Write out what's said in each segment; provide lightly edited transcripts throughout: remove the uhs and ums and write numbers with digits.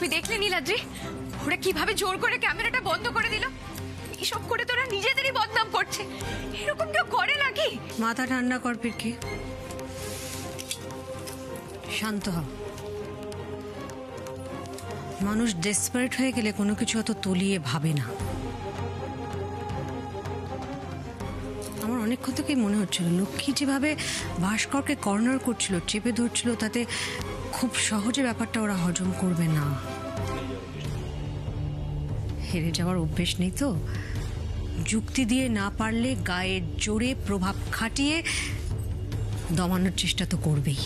তুই দেখলি নীলাদ্রি ওরা কিভাবে জোর করে ক্যামেরাটা বন্ধ করে দিল? এসব করে তোরা নিজেদেরই বদনাম করছে। এরকম কেউ করে নাকি? মাথা ঠান্ডা কর পিরকি, শান্ত হ। মানুষ ডেসপারেট হয়ে গেলে কোনো কিছু অত তলিয়ে ভাবে না। আমার অনেকক্ষণ থেকেই মনে হচ্ছিল লক্ষ্মী যেভাবে ভাস্করকে কর্নার করছিল, চেপে ধরছিল, তাতে খুব সহজে ব্যাপারটা ওরা হজম করবে না। হেরে যাওয়ার অভ্যেস নেই তো, যুক্তি দিয়ে না পারলে গায়ের জোরে প্রভাব খাটিয়ে দমানোর চেষ্টা তো করবেই।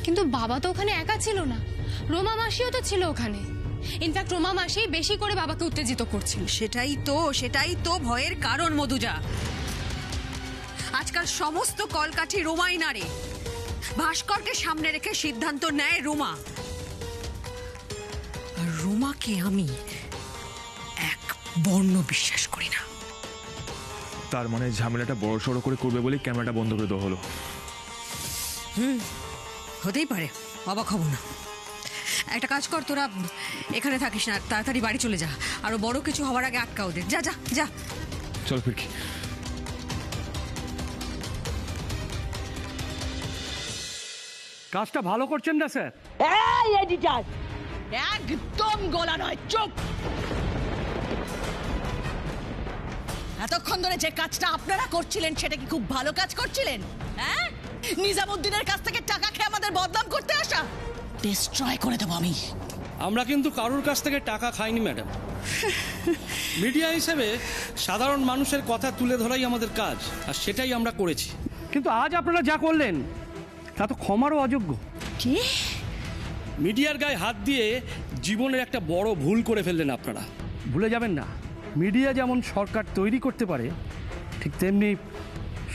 কিন্তু বাবা তো ওখানে একা ছিল না, রোমা মাসিও তো ছিল ওখানে। ইনফ্যাক্ট রোমা মাসি বেশি করে বাবাকে উত্তেজিত করছিল। সেটাই তো ভয়ের কারণ মধুজা। আজকাল সমস্ত কলকাঠি রোমাই নাড়ে। ভাস্করকে সামনে রেখে সিদ্ধান্ত নেয় রোমা, আর রোমাকে আমি এক বর্ণ বিশ্বাস করি না। তার মানে ঝামেলাটা বড় সড়ো করে করবে বলে ক্যামেরাটা বন্ধ করে দেওয়া হলো। হতেই পারে, অবাক হব না। একটা কাজ কর, তোরা এখানে থাকিস না, তাড়াতাড়ি বাড়ি চলে যা। আরো বড় কিছু হওয়ার আগে আটকা ওদের। যা যা যা। চল ফিরকি। কাজটা ভালো করছেন না স্যার? এই এডিটর, একদম গলা নয়, চুপ। এতক্ষণ ধরে যে কাজটা আপনারা করছিলেন সেটা কি খুব ভালো কাজ করছিলেন? হ্যাঁ, নিজামুদ্দিনের কাছ থেকে টাকা খেয়ে আমাদের বদনাম করতে আসা? ডিস্ট্রয় করে দেবো আমি। আমরা কিন্তু কারোর কাছ থেকে টাকা খাইনি ম্যাডাম। মিডিয়া হিসেবে সাধারণ মানুষের কথা তুলে ধরাই আমাদের কাজ, আর সেটাই আমরা করেছি। কিন্তু আজ আপনারা যা করলেন তা তো ক্ষমারও অযোগ্য। কি? মিডিয়ার গায়ে হাত দিয়ে জীবনের একটা বড় ভুল করে ফেললেন আপনারা। ভুলে যাবেন না, মিডিয়া যেমন সরকার তৈরি করতে পারে, ঠিক তেমনি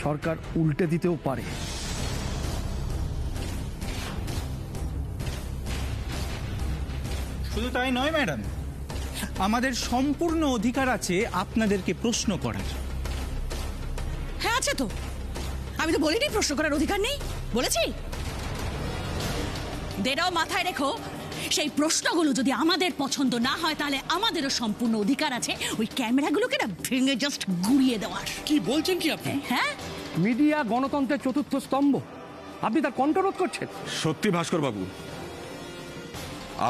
সরকার উল্টে দিতেও পারে। শুধু তাই নয় ম্যাডাম, আমাদের সম্পূর্ণ অধিকার আছে আপনাদেরকে প্রশ্ন করার। হ্যাঁ আছে তো, আমি তো বলিনি প্রশ্ন করার অধিকার নেই, বলেছি। দেরাও মাথায় রেখো, সেই প্রশ্নগুলো যদি আমাদের পছন্দ না হয় তাহলে আমাদেরও সম্পূর্ণ অধিকার আছে ওই ক্যামেরাগুলোকে না ভেঙে জাস্ট গুড়িয়ে দেওয়ার। কি বলছেন কি আপনি? হ্যাঁ, মিডিয়া গণতন্ত্রের চতুর্থ স্তম্ভ, আপনি তার কণ্ঠরোধ করছেন। সত্যি ভাস্কর বাবু,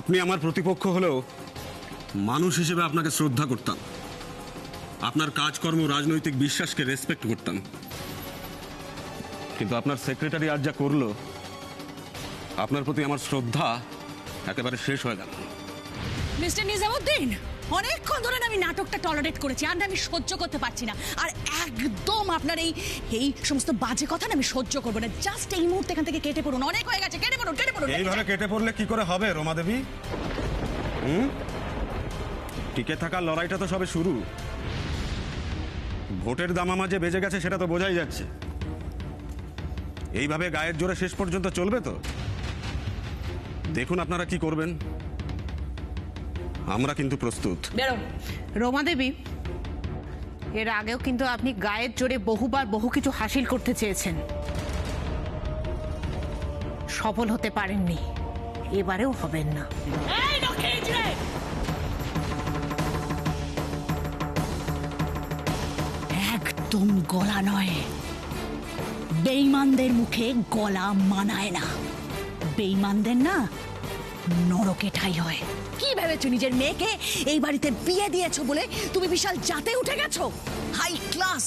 আপনি আমার প্রতিপক্ষ হলেও মানুষ হিসেবে আপনাকে শ্রদ্ধা করতাম, আপনার কাজকর্ম, রাজনৈতিক বিশ্বাসকে রেসপেক্ট করতাম। কিন্তু আপনার সেক্রেটারি আজ যা করলো, আপনার প্রতি আমার শ্রদ্ধা একেবারে শেষ হয়ে গেল। মিস্টার নিজামুদ্দিন, অনেকক্ষণ ধরে আমি নাটকটা টলারেট করেছি, আর আমি সহ্য করতে পারছি না। আর একদম আপনার এই সমস্ত বাজে কথা না আমি সহ্য করবো না। জাস্ট এই মুহূর্তে এখান থেকে কেটে পড়ুন, অনেক হয়ে গেছে, কেটে পড়ুন, কেটে পড়ুন। এইভাবে কেটে পড়লে কি করে হবে রমা দেবী? টিকে থাকার লড়াইটা তো সবে শুরু। ভোটের দামামা যে বেজে গেছে সেটা তো বোঝাই যাচ্ছে। এইভাবে গায়ের জোরে শেষ পর্যন্ত চলবে তো? দেখুন আপনারা কি করবেন, আমরা কিন্তু প্রস্তুত। রমা দেবী, এর আগেও কিন্তু আপনি গায়ের জোরে বহুবার বহু কিছু হাসিল করতে চেয়েছেন, সফল হতে পারেননি, এবারেও হবেন না। একদম গলা নয়, বেঈমানদের মুখে গলা মানায় না। বেঈমানদের না নরকে ঠাই হয়। কি ভেবেছো নিজের মেয়েকে এই বাড়িতে বিয়ে দিয়েছো বলে তুমি বিশাল জাতে উঠে গেছো? হাই ক্লাস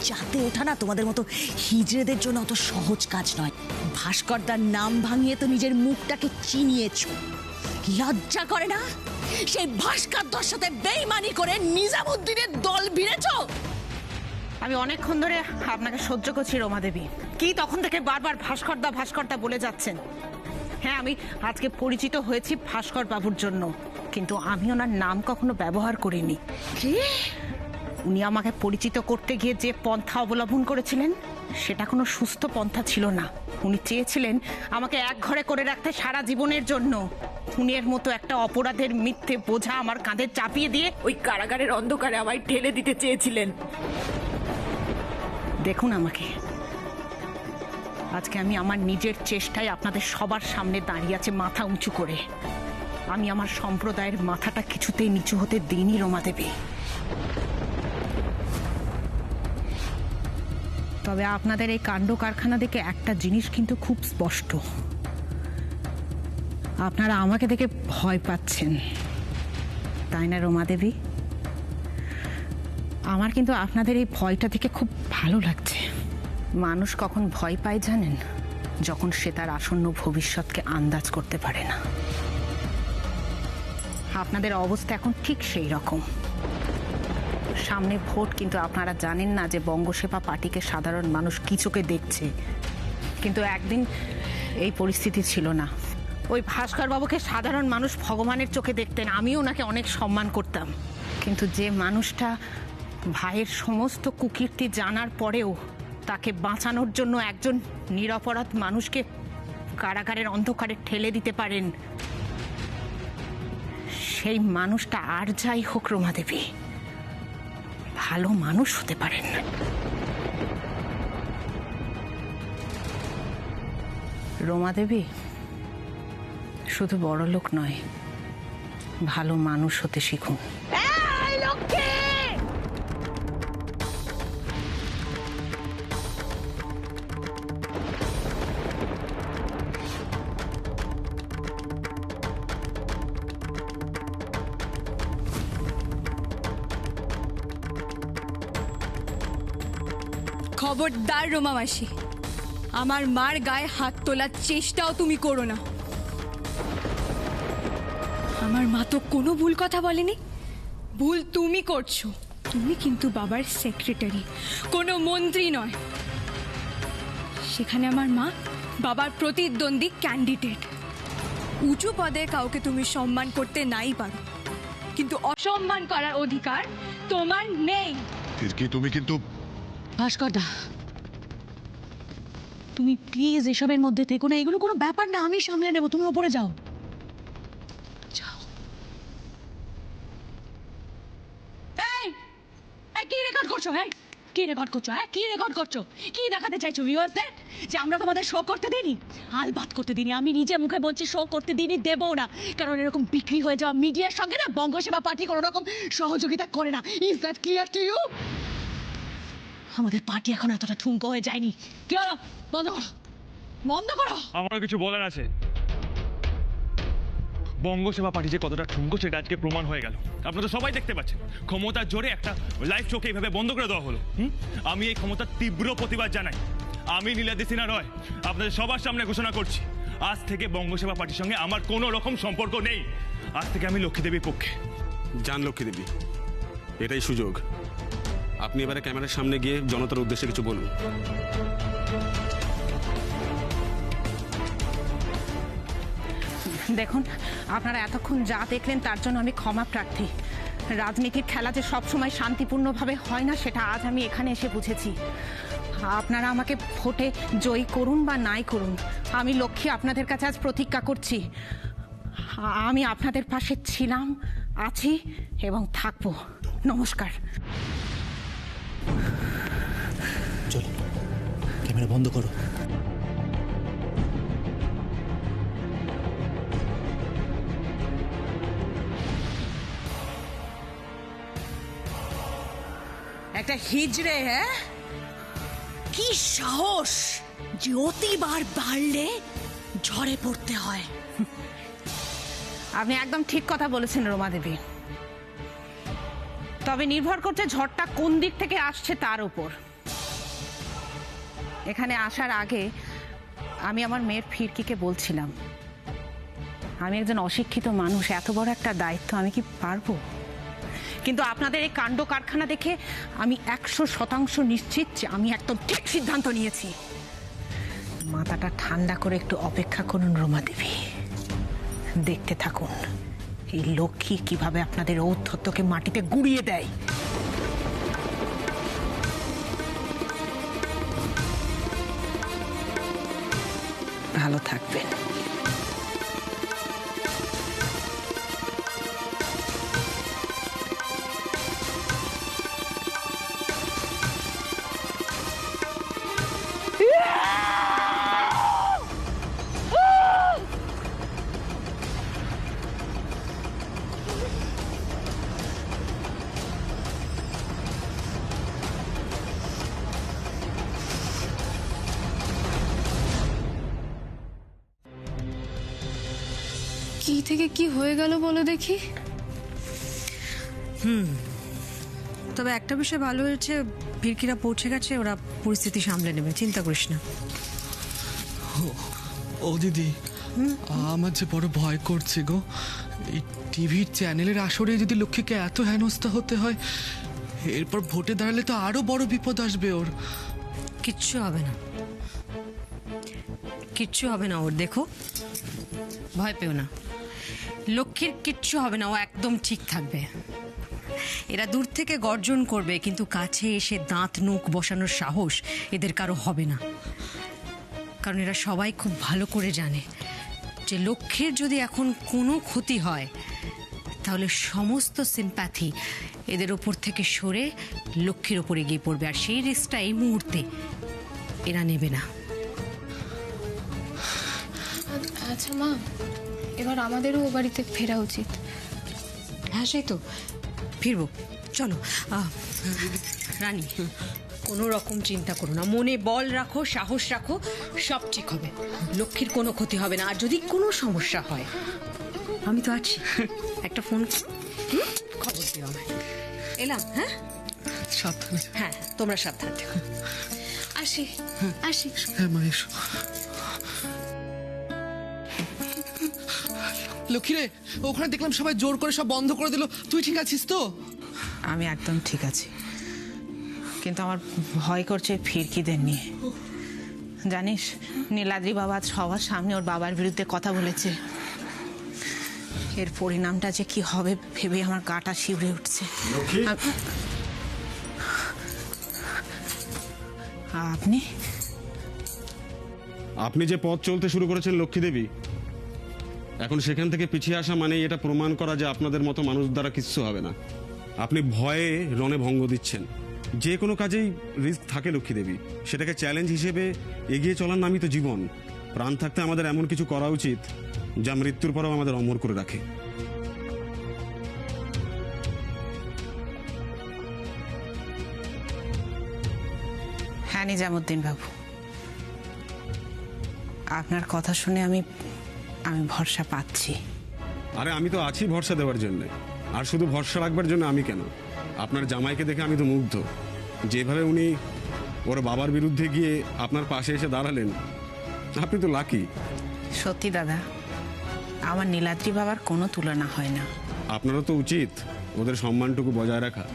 জাতে ওঠা না তোমাদের মতো হিজড়েদের জন্য অত সহজ কাজ নয়। ভাস্করদার নাম ভাঙিয়ে তো নিজের মুখটাকে চিনিয়েছো। লজ্জা করে না? সেই ভাস্করদার সাথে বেঈমানি করে নিজামুদ্দিনের দল ভিড়েছো। আমি অনেকক্ষণ ধরে আপনাকে সহ্য করছি রমা দেবী, কি তখন থেকে বারবার ভাস্করদা ভাস্করদা বলে যাচ্ছেন। হ্যাঁ, আমি আজকে পরিচিত হয়েছি ভাস্কর বাবুর জন্য, কিন্তু আমি ওনার নাম কখনো ব্যবহার করিনি। কি? উনি আমাকে পরিচিত করতে গিয়ে যে পন্থা অবলম্বন করেছিলেন সেটা কোনো সুস্থ পন্থা ছিল না। উনি চেয়েছিলেন আমাকে এক ঘরে করে রাখতে সারা জীবনের জন্য। খুনের মতো একটা অপরাধের মিথ্যে বোঝা আমার কাঁধে চাপিয়ে দিয়ে ওই কারাগারের অন্ধকারে আমায় ঠেলে দিতে চেয়েছিলেন। দেখুন আমাকে, আজকে আমি আমার নিজের চেষ্টায় আপনাদের সবার সামনে দাঁড়িয়ে আছে মাথা উঁচু করে। আমি আমার সম্প্রদায়ের মাথাটা কিছুতেই নিচু হতে দিইনি রমা দেবী। তবে আপনাদের এই কাণ্ড কারখানা দেখে একটা জিনিস কিন্তু খুব স্পষ্ট, আপনারা আমাকে দেখে ভয় পাচ্ছেন, তাই না রমা দেবী? আমার কিন্তু আপনাদের এই ভয়টা দেখে খুব ভালো লাগছে। মানুষ কখন ভয় পায় জানেন? যখন সে তার আসন্ন ভবিষ্যৎকে আন্দাজ করতে পারে না। আপনাদের অবস্থা এখন ঠিক সেই রকম। সামনে ভোট, কিন্তু আপনারা জানেন না যে বঙ্গসেবা পার্টিকে সাধারণ মানুষ কি চোখে দেখছে। কিন্তু একদিন এই পরিস্থিতি ছিল না। ওই ভাস্কর বাবুকে সাধারণ মানুষ ভগবানের চোখে দেখতেন, আমিও ওনাকে অনেক সম্মান করতাম। কিন্তু যে মানুষটা ভাইয়ের সমস্ত কুকীর্তি জানার পরেও তাকে বাঁচানোর জন্য একজন নিরপরাধ মানুষকে কারাগারের অন্ধকারে ঠেলে দিতে পারেন, সেই মানুষটা আর যাই হোক রমা দেবী, ভালো মানুষ হতে পারেন। রমা দেবী শুধু বড় লোক নয়, ভালো মানুষ হতে শিখুন। খবরদার রোমা মাসি, আমার মার গায়ে হাত তোলার চেষ্টাও তুমি করো না। আমার মা তো কোনো ভুল কথা বলেনি, ভুল তুমি করছো। তুমি কিন্তু বাবার সেক্রেটারি, কোনো মন্ত্রী নয়। সেখানে আমার মা বাবার প্রতিদ্বন্দ্বী ক্যান্ডিডেট। উঁচু পদে কাউকে তুমি সম্মান করতে নাই পারো, কিন্তু অসম্মান করার অধিকার তোমার নেই। ফিরকি, তুমি কিন্তু ভাস্করদা, তুমি প্লিজ এসবের মধ্যে থেকো না, এগুলো কোনো ব্যাপার না, আমি সামলে নেবো, তুমি ওপরে যাও। যাও। কি রেকর্ড করছো? কি রেকর্ড করছো? কি রেকর্ড করছো? কি দেখাতে চাইছো ভিউয়ারদের? যে আমরা তোমাদের শো করতে দিইনি? আলবাত করতে দিইনি, আমি নিজে মুখে বলছি শো করতে দিইনি, দেবো না। কারণ এরকম বিক্রি হয়ে যাওয়া মিডিয়ার সঙ্গে না বঙ্গসেবা পার্টি কোনো রকম সহযোগিতা করে না। Is that clear to you? আমাদের পার্টি এখন এতটা ঠুনকো হয়ে যায়নি। কি হলো? বন্ধ করো, বন্ধ করো। আমারও কিছু বলার আছে। বঙ্গসেবা পার্টি যে কতটা ঠুনকো সেটা আজকে প্রমাণ হয়ে গেল। আপনারা সবাই দেখতে পাচ্ছেন, ক্ষমতার জোরে একটা লাইভ শোকে এইভাবে বন্ধ করে দেওয়া হলো। আমি এই ক্ষমতার তীব্র প্রতিবাদ জানাই। আমি নীলাদ্রি সিনহা রয় আপনাদের সবার সামনে ঘোষণা করছি, আজ থেকে বঙ্গসেবা পার্টির সঙ্গে আমার কোনো রকম সম্পর্ক নেই। আজ থেকে আমি লক্ষ্মী দেবীর পক্ষে। যান লক্ষ্মী দেবী, এটাই সুযোগ। আপনি এবারে ক্যামেরার সামনে গিয়ে জনতার উদ্দেশ্যে কিছু বলুন। দেখুন, আপনারা এতক্ষণ যা দেখলেন তার জন্য আমি ক্ষমা প্রার্থী। রাজনীতির খেলা যে সবসময় শান্তিপূর্ণভাবে হয় না, সেটা আজ আমি এখানে এসে বুঝেছি। আপনারা আমাকে ভোটে জয়ী করুন বা নাই করুন, আমি লক্ষ্মী আপনাদের কাছে আজ প্রতিজ্ঞা করছি, আমি আপনাদের পাশে ছিলাম, আছি এবং থাকবো। নমস্কার। চলো, ক্যামেরা বন্ধ করো। একটা হিজড়ে, কি সাহস যে অতিবার বাড়লে ঝড়ে পড়তে হয়। আপনি একদম ঠিক কথা বলেছেন রমা দেবী, তবে নির্ভর করছে ঝড়টা কোন দিক থেকে আসছে তার উপর। এখানে আসার আগে আমি আমার মেয়ের ফিরকিকে বলছিলাম, আমি একজন অশিক্ষিত মানুষ, এত বড় একটা দায়িত্ব আমি কি পারবো? কিন্তু আপনাদের এই কাণ্ড কারখানা দেখে আমি 100% নিশ্চিত যে আমি একদম ঠিক সিদ্ধান্ত নিয়েছি। মাথাটা ঠান্ডা করে একটু অপেক্ষা করুন রমা দেবী, দেখতে থাকুন এই লক্ষ্মী কিভাবে আপনাদের ঔদ্ধত্যকে মাটিতে গুঁড়িয়ে দেয়। ভালো থাকবেন। থেকে কি হয়ে গেল বলো দেখি। তবে একটা বিষয় ভালো হয়েছে, ভিড়কিরা পৌঁছে গেছে, ওরা পরিস্থিতি সামলে নেবে, চিন্তা করিস না। ও দিদি, আমার যে বড় ভয় করছে গো। এই টিভির চ্যানেলের আসরে যদি লক্ষ্মীকে এত হেনস্থা হতে হয়, এরপর ভোটে দাঁড়ালে তো আরো বড় বিপদ আসবে ওর। কিচ্ছু হবে না, কিচ্ছু হবে না ওর, দেখো ভয় পেও না, লক্ষ্মীর কিচ্ছু হবে না, ও একদম ঠিক থাকবে। এরা দূর থেকে গর্জন করবে, কিন্তু কাছে এসে দাঁত নুখ বসানোর সাহস এদের কারো হবে না, কারণ এরা সবাই খুব ভালো করে জানে যে লক্ষ্মীর যদি এখন কোনো ক্ষতি হয় তাহলে সমস্ত সিম্প্যাথি এদের ওপর থেকে সরে লক্ষ্মীর ওপরে গিয়ে পড়বে, আর সেই রিস্কটা এই মুহূর্তে এরা নেবে না। আচ্ছা মা, এবার আমাদেরও ও বাড়িতে ফেরা উচিত। হ্যাঁ সেই তো, ফিরবো, চলো। রানী, কোনো রকম চিন্তা করো না, মনে বল রাখো, সাহস রাখো, সব ঠিক হবে, লক্ষ্মীর কোনো ক্ষতি হবে না। আর যদি কোনো সমস্যা হয় আমি তো আছি, একটা ফোন খবর দিও আমায়। এলাম, হ্যাঁ সাবধানে। হ্যাঁ, তোমরা সাবধানে থেকো। আসি আসি। হ্যাঁ মা, এসো। লক্ষ্মী রে, ওখানে দেখলাম সবাই জোর করে সব বন্ধ করে দিল, তুই ঠিক আছিস তো? আমি একদম ঠিক আছি, কিন্তু আমার ভয় করছে ফিরকিদের নিয়ে। জানিস, নীলাদ্রি বাবা সবার সামনে ওর বাবার বিরুদ্ধে কথা বলেছে। এর পরিণামটা যে কি হবে ভেবে আমার গাটা শিউরে উঠছে। আপনি আপনি যে পথ চলতে শুরু করেছেন লক্ষ্মী দেবী, এখন সেখান থেকে পিছিয়ে আসা মানে এটা প্রমাণ করা যে আপনাদের মতো মানুষ দ্বারা কিচ্ছু হবে না। আপনি ভয়ে রণে ভঙ্গ দিচ্ছেন। যে কোনো কাজেই রিস্ক থাকে লক্ষ্মী দেবী, সেটাকে চ্যালেঞ্জ হিসেবে এগিয়ে চলার নামই তো জীবন। প্রাণ থাকতে আমাদের এমন কিছু করা উচিত যা মৃত্যুর পরেও আমাদের অমর করে রাখে। হ্যাঁ নিজামুদ্দিন বাবু, আপনার কথা শুনে আমি ভরসা পাচ্ছি। আরে আমি তো আছি ভরসা দেওয়ার জন্য, আর শুধু ভরসা রাখবার জন্য আমি কেন, আপনার জামাইকে দেখে আমি তো মুগ্ধ। যেভাবে উনি ওর বাবার বিরুদ্ধে গিয়ে আপনার পাশে এসে দাঁড়ালেন, আপনি তো লাকি। সত্যি দাদা, আমার নীলাদ্রি বাবার কোনো তুলনা হয় না। আপনারও তো উচিত ওদের সম্মানটুকু বজায় রাখা।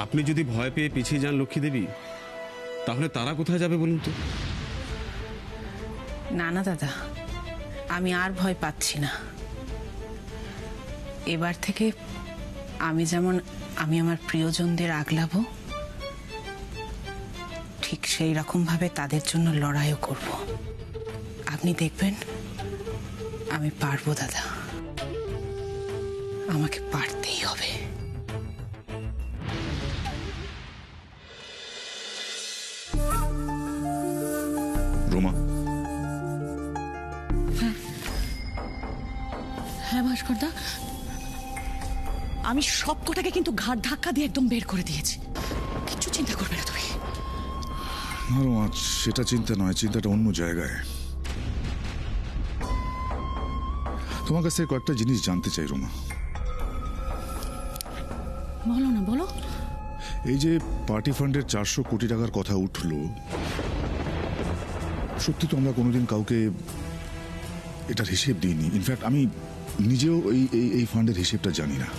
আপনি যদি ভয় পেয়ে পিছিয়ে যান লক্ষ্মী দেবী, তাহলে তারা কোথায় যাবে বলুন তো? না না দাদা, আমি আর ভয় পাচ্ছি না। এবার থেকে আমি যেমন আমার প্রিয়জনদের আগলাবো, ঠিক সেই রকম ভাবে তাদের জন্য লড়াইও করব। আপনি দেখবেন আমি পারবো দাদা, আমাকে পারতেই হবে। রোমা, হ্যাঁ ভাস্করদা, আমি সব কটাকে কিন্তু ঘাট ধাক্কা দিয়ে একদম বের করে দিয়েছি, কিচ্ছু চিন্তা করবে না তুমি। না রোমা, সেটা চিন্তা নয়, চিন্তাটা অন্য জায়গায়। তোমার কাছ থেকে কয়েকটা জিনিস জানতে চাই রোমা। বলো না, বলো। এই যে পার্টি ফান্ডের 400 কোটি টাকার কথা উঠলো, সত্যি তো আমরা কোনোদিন কাউকে এটার হিসেব দিইনি। ইনফ্যাক্ট আমি নিজেও এই ফান্ডের হিসেবটা জানি না,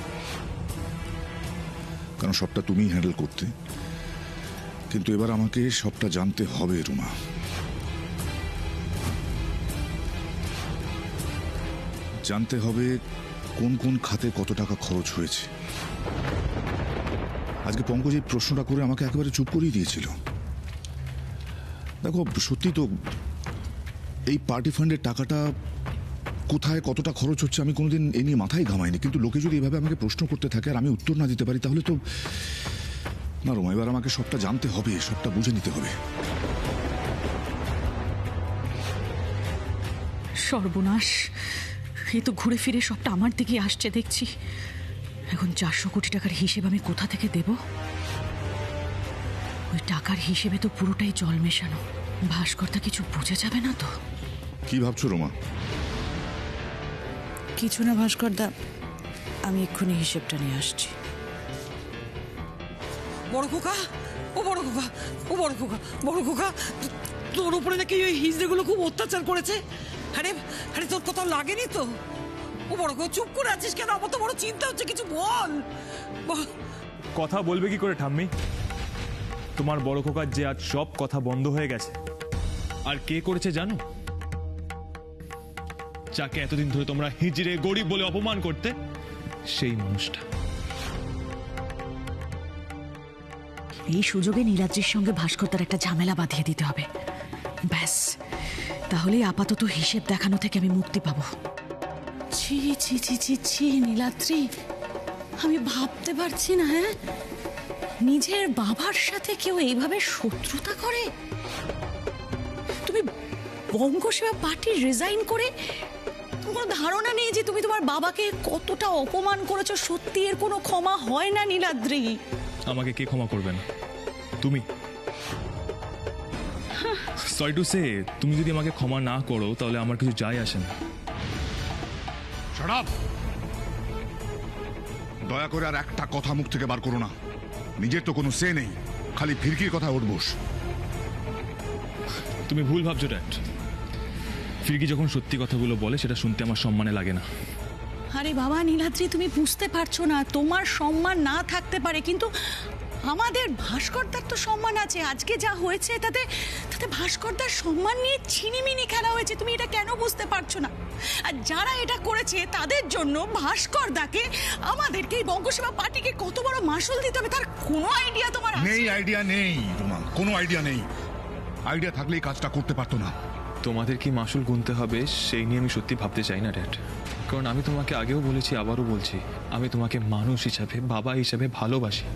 কারণ সবটা তুমিই হ্যান্ডেল করতে। কিন্তু এবার আমাকে সবটা জানতে হবে রুমা। জানতে হবে কোন কোন খাতে কত টাকা খরচ হয়েছে। আজকে পঙ্কজ এই প্রশ্নটা করে আমাকে একেবারে চুপ করিয়ে দিয়েছিল। দেখো, সত্যি তো এই পার্টি ফান্ডের টাকাটা কোথায় কতটা খরচ হচ্ছে আমি কোনোদিন এ নিয়ে মাথায় ঘামাইনি, কিন্তু লোকে যদি এভাবে আমাকে প্রশ্ন করতে থাকে আর আমি উত্তর না দিতে পারি, তাহলে তো না রোমা, এবার আমাকে সবটা জানতে হবে, সবটা বুঝে নিতে হবে। সর্বনাশ, এই তো ঘুরে ফিরে সবটা আমার দিকে আসছে দেখছি। এখন 400 কোটি টাকার হিসেব আমি কোথা থেকে দেব? ওই টাকার হিসেবে তো পুরোটাই জল মেশানো। ভাস্করদা কিছু বুঝে যাবে না তো? কি ভাবছো রোমা? কিছু না ভাস্করদা, আমি এক্ষুনি হিসেবটা নিয়ে আসছি। বড় খোকা, ও বড় খোকা, ও বড় খোকা, বড় খোকা, তোর উপরে নাকি ওই হিজড়েগুলো খুব অত্যাচার করেছে। আরে আরে তোর কোথাও লাগেনি তো? ও বড় খোকা, চুপ করে আছিস কেন? আমার তো বড় চিন্তা হচ্ছে, কিছু বল। কথা বলবে কি করে ঠাম্মি? তোমার বড় খোকার যে আজ সব কথা বন্ধ হয়ে গেছে। আর কে করেছে জানো? যাকে এতদিন ধরে তোমরা হিজড়ে গরিব বলে অপমান করতে, সেই মানুষটা। এই সুযোগে নীলাদ্রির সঙ্গে ভাস্করদার একটা ঝামেলা বাঁধিয়ে দিতে হবে, ব্যাস। তাহলেই আপাতত হিসেব দেখানো থেকে আমি মুক্তি পাবো। ছি ছি ছি ছি ছি, নীলাদ্রি, আমি ভাবতে পারছি না। হ্যাঁ, নিজের বাবার সাথে কেউ এইভাবে শত্রুতা করে? তুমি বঙ্গসেবা পার্টি রিজাইন করে কোনো ধারণা নেই যে তুমি তোমার বাবাকে কতটা অপমান করেছো। সত্যি এর কোনো ক্ষমা হয় না নীলাদ্রি। আমাকে কে ক্ষমা করবে না? তুমি। সরি টু সে, তুমি যদি আমাকে ক্ষমা না করো তাহলে আমার কিছু যায় আসে না। Shut up! দয়া করে আর একটা কথা মুখ থেকে বার করো না। নিজের তো কোনো সে নেই, খালি ফিরকির কথা উঠবোস। তুমি ভুল ভাবছো ড্যাড। ফিরকি যখন সত্যি কথাগুলো বলে সেটা শুনতে আমার সম্মানে লাগে না। আরে বাবা নীলাদ্রি, তুমি বুঝতে পারছো না। তোমার সম্মান না থাকতে পারে, কিন্তু আমাদের ভাস্করদার তো সম্মান আছে। আজকে যা হয়েছে তাতে ভাস্করদার সম্মান নিয়ে ছিনিমিনি খেলা হয়েছে। তুমি এটা কেন বুঝতে পারছো না? আর যারা এটা করেছে তাদের জন্য ভাস্করদাকে, আমাদেরকে, এই বঙ্গসেবা পার্টিকে কত বড় মাসুল দিতে হবে তার কোনো আইডিয়া তোমার আছে? নেই, আইডিয়া নেই রোমা, কোনো আইডিয়া নেই। আইডিয়া থাকলেই কাজটা করতে পারতো না। তোমাদের কি মাসুল গুনতে হবে সেই নিয়ে আমি সত্যি ভাবতে চাই না ড্যাড। কারণ আমি তোমাকে আগেও বলেছি, আবারও বলছি, আমি তোমাকে মানুষ হিসাবে, বাবা হিসাবে ভালোবাসি।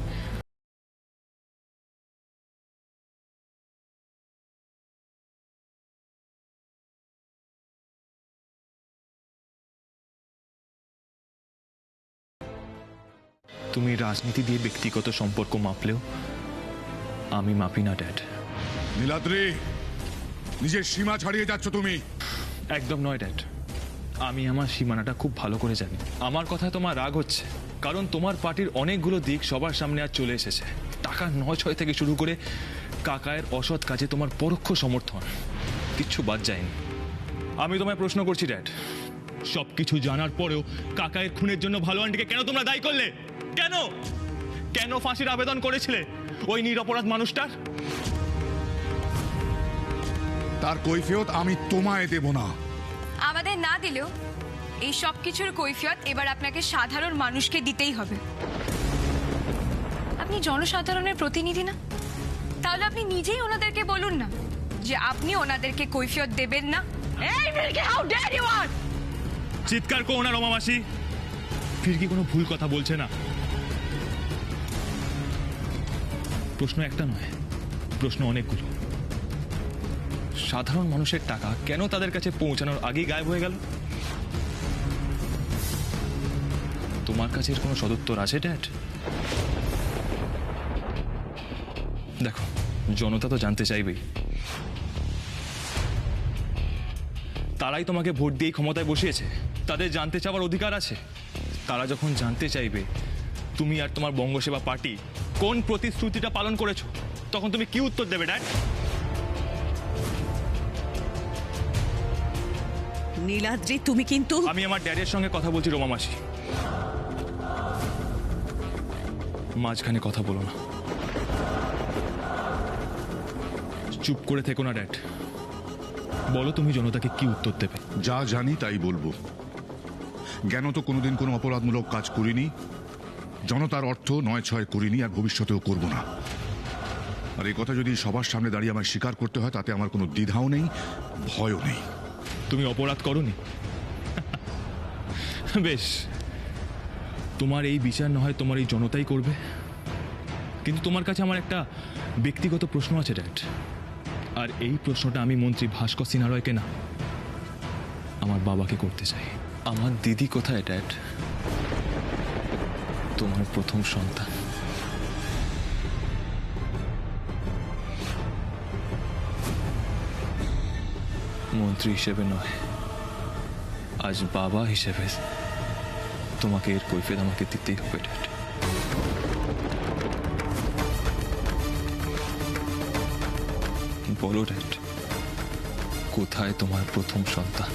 তুমি রাজনীতি দিয়ে ব্যক্তিগত সম্পর্ক মাপলেও আমি মাপি না ড্যাড। নীলাদ্রি, নিজের সীমা ছাড়িয়ে যাচ্ছ তুমি। একদম নয় ড্যাড, আমি আমার সীমানাটা খুব ভালো করে জানি। আমার কথায় তোমার রাগ হচ্ছে কারণ তোমার পার্টির অনেকগুলো দিক সবার সামনে আজ চলে এসেছে। টাকা 9-6 থেকে শুরু করে কাকায়ের অসৎ কাজে তোমার পরোক্ষ সমর্থন, কিচ্ছু বাদ যায়নি। আমি তোমায় প্রশ্ন করছি ড্যাড, সবকিছু জানার পরেও কাকায়ের খুনের জন্য ভালো আন্টিকে কেন তোমরা দায়ী করলে? কেন কেন ফাঁসির আবেদন করেছিলে ওই নিরপরাধ মানুষটার? তার কৈফিয়ত আমি তোমায় দেব না। আমাদের না দিলেও এই সব কিছুর কৈফিয়ত এবার আপনাকে সাধারণ মানুষকে দিতেই হবে। আপনি জনসাধারণের প্রতিনিধি না? তাহলে আপনি নিজেই ওনাদেরকে বলুন না যে আপনি ওনাদেরকে কৈফিয়ত দেবেন না। এই মিল্কি, হাউ ডেয়ার ইউ আর! চিৎকার করো না রমা মাসি, ফিরকি কোনো ভুল কথা বলছে না। প্রশ্ন একটা নয়, প্রশ্ন অনেকগুলো। সাধারণ মানুষের টাকা কেন তাদের কাছে পৌঁছানোর আগেই গায়েব হয়ে গেল? তোমার কাছে এর কোনো সদুত্তর আছে ড্যাড? দেখো, জনতা তো জানতে চাইবেই। তারাই তোমাকে ভোট দিয়ে ক্ষমতায় বসিয়েছে, তাদের জানতে চাওয়ার অধিকার আছে। তারা যখন জানতে চাইবে তুমি আর তোমার বঙ্গসেবা পার্টি কোন প্রতিশ্রুতিটা পালন করেছো, তখন তুমি কি উত্তর দেবে ড্যাড? নীলাদ্রি, তুমি কিন্তু... আমি আমার ড্যাডের সঙ্গে কথা বলছি রমা মাসি, মাঝখানে কথা বলো না। চুপ করে থেকো না ড্যাড, বলো তুমি জনতাকে কি উত্তর দেবে? যা জানি তাই বলবো। জ্ঞান তো কোনোদিন কোনো অপরাধমূলক কাজ করিনি, জনতার অর্থ 9-6 করিনি, আর ভবিষ্যতেও করব না। আর এই কথা যদি সবার সামনে দাঁড়িয়ে আমায় স্বীকার করতে হয় তাতে আমার কোনো দ্বিধাও নেই, ভয়ও নেই। তুমি অপরাধ করনি? বেশ, তোমার এই বিচার না হয় তোমার এই জনতাই করবে, কিন্তু তোমার কাছে আমার একটা ব্যক্তিগত প্রশ্ন আছে ড্যাড। আর এই প্রশ্নটা আমি মন্ত্রী ভাস্কর সিনহা রয়কে না, আমার বাবাকে করতে চাই। আমার দিদি কোথায় ড্যাড? তোমার প্রথম সন্তান। মন্ত্রী হিসেবে নয়, আজ বাবা হিসেবে তোমাকে এর কৈফিয়ত আমাকে দিতেই হবে ড্যাড। বলো ড্যাড, কোথায় তোমার প্রথম সন্তান?